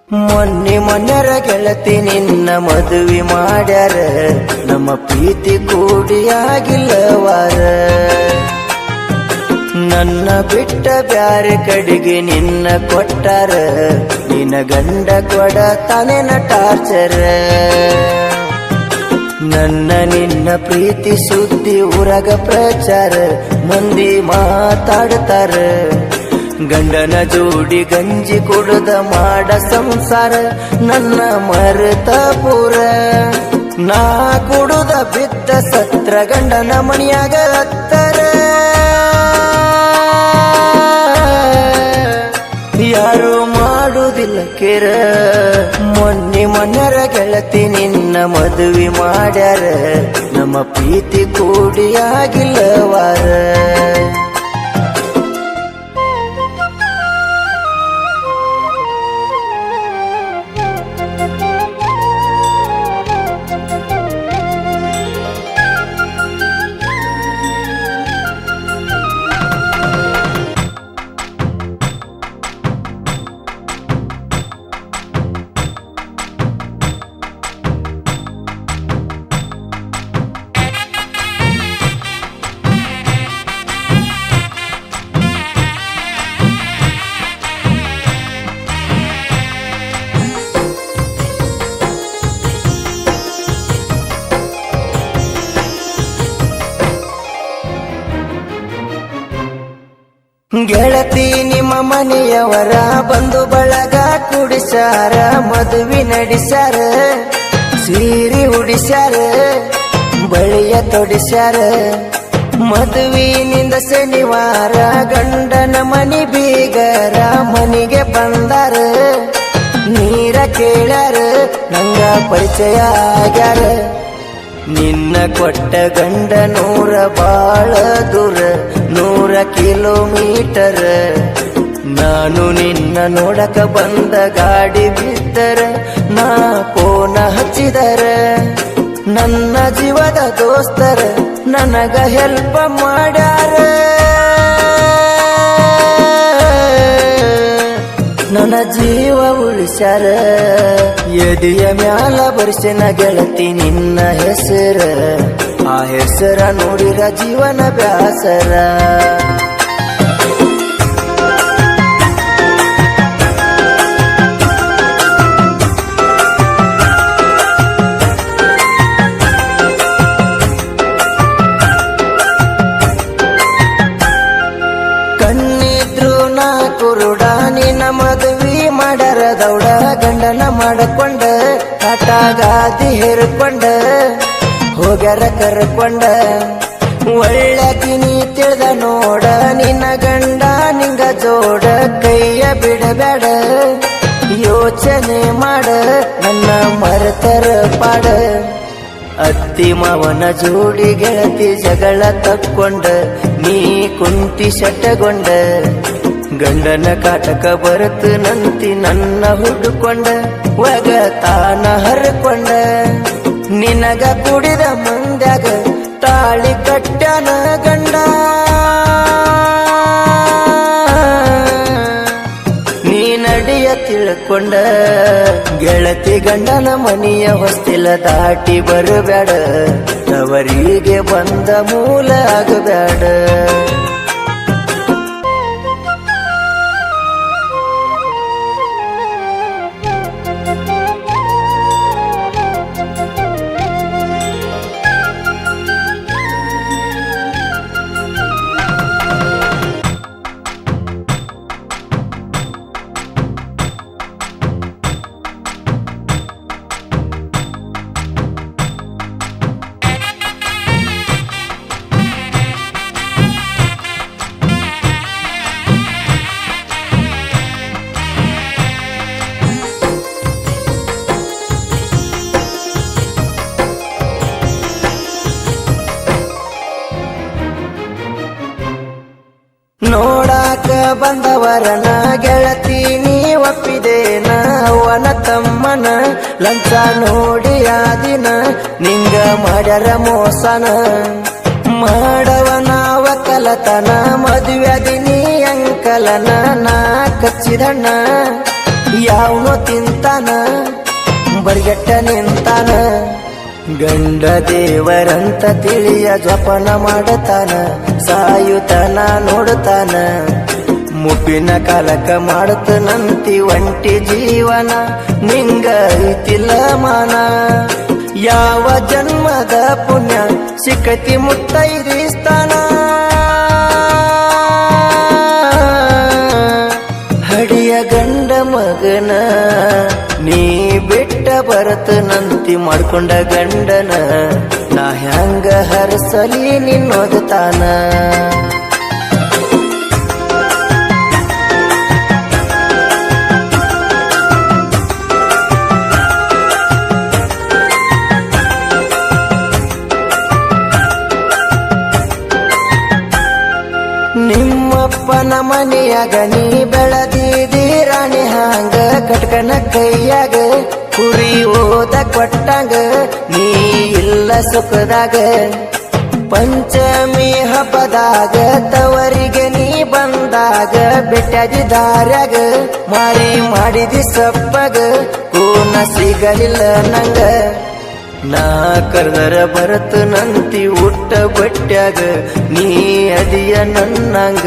ಮೊನ್ನೆರ ಗೆಳತಿ ನಿನ್ನ ಮದುವೆ ಮಾಡ್ಯಾರ, ನಮ್ಮ ಪ್ರೀತಿ ಕೂಡಿಯಾಗಿಲ್ಲವಾರ. ನನ್ನ ಬಿಟ್ಟ ಬ್ಯಾರೆ ಕಡೆಗೆ ನಿನ್ನ ಕೊಟ್ಟಾರ, ನಿನ್ನ ಗಂಡ ಕೊಡ ತಾನೇನ ಟಾರ್ಚರ. ನನ್ನ ನಿನ್ನ ಪ್ರೀತಿ ಸುದ್ದಿ ಊರಾಗ ಪ್ರಚಾರ, ಮಂದಿ ಮಾತಾಡ್ತಾರ. ಗಂಡನ ಜೋಡಿ ಗಂಜಿ ಕುಡ್ದ ಮಾಡ ಸಂಸಾರ, ನನ್ನ ಮರೆತ ಪೂರ. ನಾ ಕುಡುದ ಬಿದ್ದ ಸತ್ರ ಗಂಡನ ಮಣಿಯಾಗ ಹತ್ತರ. ಯಾರು ಮಾಡುವುದಿಲ್ಲ ಕೇರ. ಮೊನ್ನೆರ ಗೆಳತಿ ನಿನ್ನ ಮದುವೆ ಮಾಡ್ಯಾರ, ನಮ್ಮ ಪ್ರೀತಿ ಕೂಡಿಯಾಗಿಲ್ಲವಾರ. ಗೆಳತಿ ನಿಮ್ಮ ಮನೆಯವರ ಬಂಧು ಬಳಗ ಕುಡಿಸ್ಯಾರ, ಮದುವೆ ನಡೆಸ್ಯಾರ, ಸೀರೆ ಉಡಿಸ್ಯಾರ, ಬಳಿಯ ತೊಡಿಸ್ಯಾರ. ಮದುವಿನಿಂದ ಶನಿವಾರ ಗಂಡನ ಮನಿ ಬೀಗರ ಮನಿಗೆ ಬಂದಾರ. ನೀರ ಕೇಳ್ಯಾರ, ನಂಗ ಪರಿಚಯ ಆಗ್ಯಾರ. ನಿನ್ನ ಕೊಟ್ಟ ಗಂಡ ನೂರ ಬಾಳ ದೂರ, 100 ಕಿಲೋಮೀಟರ್. ನಾನು ನಿನ್ನ ನೋಡಕ ಬಂದ ಗಾಡಿ ಬಿದ್ದರ, ನಾ ಫೋನ ಹಚ್ಚಿದರ. ನನ್ನ ಜೀವದ ದೋಸ್ತರ ನನಗ ಹೆಲ್ಪ್ ಮಾಡ್ಯಾರ. ನನ್ನ ಜೀವ ಉಳಿಸ್ಯಾರ. ಎದೆಯ ಮ್ಯಾಲ ಬರ್ಸಿನ ಗೆಳತಿ ನಿನ್ನ ಹೆಸರ, ಆ ಹೆಸರ ನೋಡಿರ ಜೀವನ ಬ್ಯಾಸರ. ಕಣ್ಣಿದ್ರು ನಾ ಕುರುಡ, ನಿನ್ನ ಮದುವೆ ಮಾಡರ ದೌಡ. ಗಂಡನ ಮಾಡಕೊಂಡ ಕಾಟಾಗಾದಿ ಹೇರ್ಕೊಂಡ, ಹೋಗ್ಯಾರ ಕರ್ಕೊಂಡ. ಒಳ್ಳೆಕಿನಿ ತಿಳಿದ ನೋಡ, ನಿನ್ನ ಗಂಡ ನಿಂಗ ಜೋಡ. ಕೈಯ ಬಿಡಬೇಡ, ಯೋಚನೆ ಮಾಡ, ನನ್ನ ಮರೆತರ ಪಾಡ. ಅತ್ತಿ ಮಾವನ ಜೋಡಿ ಗೆಳತಿ ಜಗಳ ತಕ್ಕೊಂಡ, ನೀ ಕುಂತಿ ಶಟಗೊಂಡ. ಗಂಡನ ಕಾಟಕ ಬರತು ನಂತಿ ನನ್ನ ಹುಡುಕೊಂಡ, ಒಗ ತಾನ ಹರ್ಕೊಂಡ. ನಿನಗ ಕುಡಿದ ಮಂದ್ಯಾಗ ತಾಳಿ ಕಟ್ಟ್ಯಾನ ಗಂಡ. ನೀ ನಡಿಯ ತಿಳ್ಕೊಂಡ, ಗೆಳತಿ ಗಂಡನ ಮನಿಯ ಹೊಸ್ತಿಲ ದಾಟಿ ಬರಬೇಡ. ತವರಿಗೆ ಬಂದ ಮೂಲ ಆಗಬೇಡ. ನೋಡಾಕ ಬಂದವರನ ಗೆಳತಿ ನೀ ಒಪ್ಪಿದೇನ. ಅವನ ತಮ್ಮನ ಲಂಚ ನೋಡಿ ಆದಿನ, ನಿಂಗ ಮಾಡ್ಯಾರ ಮೋಸನ. ಮಾಡವನ ಒಕ್ಕಲತನ, ಮದುವೆದಿ ನೀ ಅಂಕಲನ. ನಾ ಕಚ್ಚಿದಣ್ಣ ಯಾವನೋ ತಿಂತಾನ ಬರಿಗಟ್ಟ ನಿಂತಾನ ಗಂಡ ದೇವರಂತ ತಿಳಿಯ ಜಪನ ಮಾಡತಾನ ಸಾಯುತನ ನೋಡ್ತಾನ ಮುಪ್ಪಿನ ಕಾಲಕ ಮಾಡತನಂತಿ ಒಂಟಿ ಜೀವನ ನಿಂಗ ಐತಿಲ್ಲ ಮಾನ ಯಾವ ಜನ್ಮದ ಪುಣ್ಯ ಸಿಕ್ಕತಿ ಮುತ್ತೈದಿ ಸ್ಥಾನ ಹಡಿಯ ಗಂಡ ಮಗನ ನೀ ಬಿಟ್ಟ ಬರತನಂತಿ ಮಾಡ್ಕೊಂಡ ಗಂಡನ ನಾ ಹ್ಯಾಂಗ ಹರಸಲಿ ನಿನ್ನೋದತಾನ ನಿಮ್ಮಪ್ಪನ ಮನೆಯಾಗ ನೀ ಬೆಳದಿದಿ ರಾಣಿ ಹಾಂಗ ಕಟ್ಕನ ಕೈಯಾಗ ಕುರಿ ಓದ ಕೊಟ್ಟಂಗ ನೀ ಇಲ್ಲ ಸುಖದಾಗ ಪಂಚಮಿ ಹಬ್ಬದಾಗ ತವರಿಗೆ ನೀ ಬಂದಾಗ ಬೆಟ್ಟದಿ ದಾರ್ಯಾಗ ಮಾರಿ ಮಾಡಿದಿ ಸಪ್ಪಗ ಕೂನ ಸಿಗಲಿಲ್ಲ ನಂಗ ನಾ ಕರ್ದರ ಬರತನಂತಿ ಉಟ್ಟ ಬಟ್ಟ್ಯಾಗ ನೀ ಅದಿಯ ನನ್ನಂಗ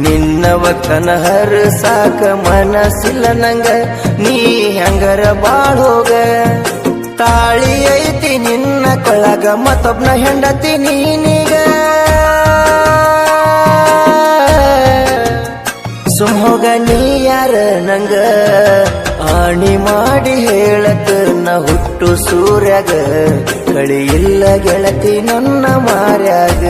ನಿನ್ನ ಒಕ್ಕನ ಹರ ಸಾಕ ಮನಸ್ಸಿಲ್ಲ ನಂಗ ನೀ ಹೆಂಗರ ಬಾಳೋಗ ತಾಳಿ ಐತಿ ನಿನ್ನ ಕೊಳಗ ಮತ್ತೊಬ್ನ ಹೆಂಡತಿ ನೀನೀಗ ಸುಮ್ಹೋಗ ನೀ ಯಾರ ನಂಗ ಆಣಿ ಮಾಡಿ ಹೇಳತ ನ ಹುಟ್ಟು ಸೂರ್ಯಾಗ ಕಳಿಯಿಲ್ಲ ಗೆಳತಿ ನನ್ನ ಮಾರ್ಯಾಗ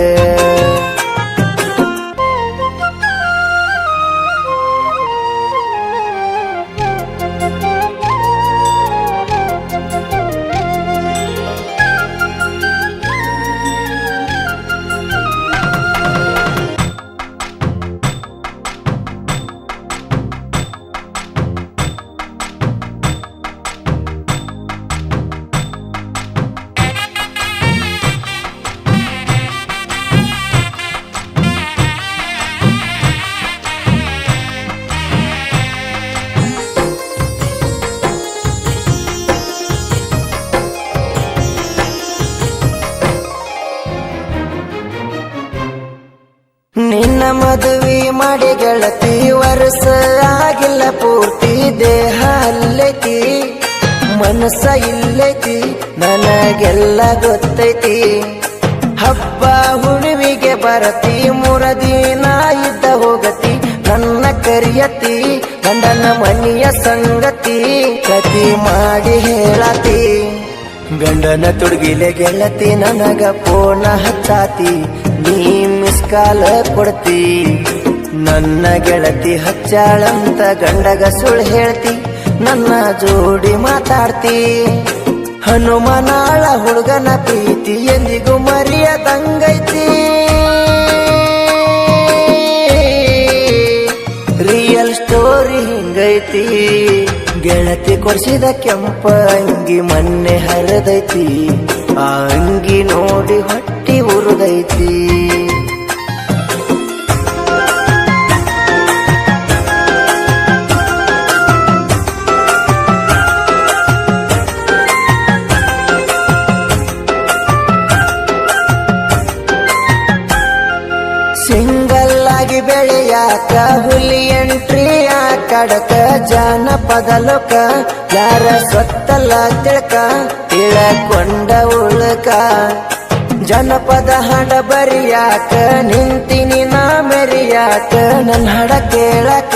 ನಿನ್ನ ಮದುವೆ ಮಾಡಿ ಗೆಳತಿ ವರ್ಷ ಆಗಿಲ್ಲ ಪೂರ್ತಿ ದೇಹ ಅಲ್ಲೈತಿ ಮನಸ್ಸ ಇಲ್ಲೈತಿ ನನಗೆಲ್ಲ ಗೊತ್ತೈತಿ ಹಬ್ಬ ಹುಣ್ಣಿಮೆಗೆ ಬರತಿ 3 ದಿನ ಇದ್ದ ಹೋಗತಿ ನನ್ನ ಕರಿಯತಿ ಗಂಡನ ಮನೆಯ ಸಂಗತಿ ಕತಿ ಮಾಡಿ ಹೇಳತಿ ಗಂಡನ ತುಡುಗಿಲೆ ಗೆಳತಿ ನನಗ ಫೋನ ಹಚ್ಚಾತಿ ನೀ ಮಿಸ್ ಕಾಲ ಕೊಡ್ತಿ ನನ್ನ ಗೆಳತಿ ಹಚ್ಚಾಳಂತ ಗಂಡಗ ಸುಳ್ಳು ಹೇಳ್ತಿ ನನ್ನ ಜೋಡಿ ಮಾತಾಡ್ತಿ ಹನುಮನಾಳ ಹುಡುಗನ ಪ್ರೀತಿ ಎಂದಿಗೂ ಮರೆಯದಂಗೈತಿ ರಿಯಲ್ ಸ್ಟೋರಿ ಹಿಂಗೈತಿ ಗೆಳತಿ ಕೊಡ್ಸಿದ ಕೆಂಪ ಅಂಗಿ ಮೊನ್ನೆ ಹರಿದೈತಿ ಆ ಅಂಗಿ ನೋಡಿ ಹೊಟ್ಟಿ ಉರುದೈತಿ ಸಿಂಗಲ್ ಆಗಿ ಬೆಳೆಯಾಕ ಹುಲಿ ಎಂಟ್ರಿ ಕಡಕ ಜಾನಪದ ಲೋಕ ಯಾರ ಸ್ವತ್ತಲ್ಲ ತಿಳ್ಕ ತಿಳಕೊಂಡ ಉಳ್ಕ ಜನಪದ ಹಾಡ ಬರಿಯಾಕ ನಿಂತಿನಿ ನಾ ಮೆರಿಯಾಕ ನನ್ನ ಹಾಡ ಕೇಳಕ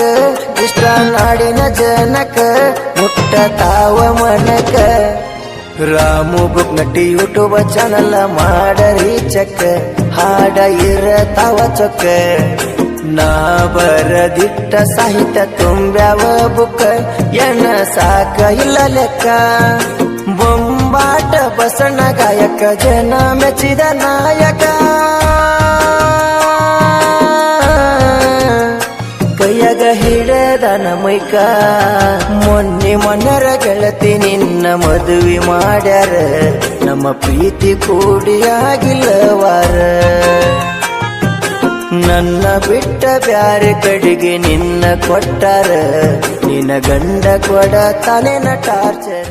ಇಷ್ಟ ನಾಡಿನ ಜನಕ ಮುಟ್ಟ ತಾವ ಮನಕ ರಾಮು ಬುಕ್ ನಟಿ ಯೂಟ್ಯೂಬ್ ಚಾನಲ್ ಮಾಡರಿ ಚಕ್ಕ ಹಾಡ ಇರತಾವ ಚೊಕ್ಕ ನಾ ಬರದಿಟ್ಟ ಸಾಹಿತ್ಯ ತುಂಬ್ಯಾವ ಬುಕ್ಕ ಎಣ್ಣ ಸಾಕ ಇಲ್ಲ ಲೆಕ್ಕ ಬೊಂಬಾಟ ಬಸಣ್ಣ ಗಾಯಕ ಜನ ಮೆಚ್ಚಿದ ನಾಯಕ ಕೈಯಾಗ ಹಿಡದನ ಮೈಕ ಮೊನ್ನೆ ಮೊನ್ನರ ಗೆಳತಿ ನಿನ್ನ ಮದುವೆ ಮಾಡ್ಯಾರ ನಮ್ಮ ಪ್ರೀತಿ ಕೂಡಿಯಾಗಿಲ್ಲವಾರ ನನ್ನ ಬಿಟ್ಟ ಬ್ಯಾರೆ ಕಡೆಗೆ ನಿನ್ನ ಕೊಟ್ಟಾರ ನಿನ್ನ ಗಂಡ ಕೊಡ ತಾನೇನ ಟಾರ್ಚರ್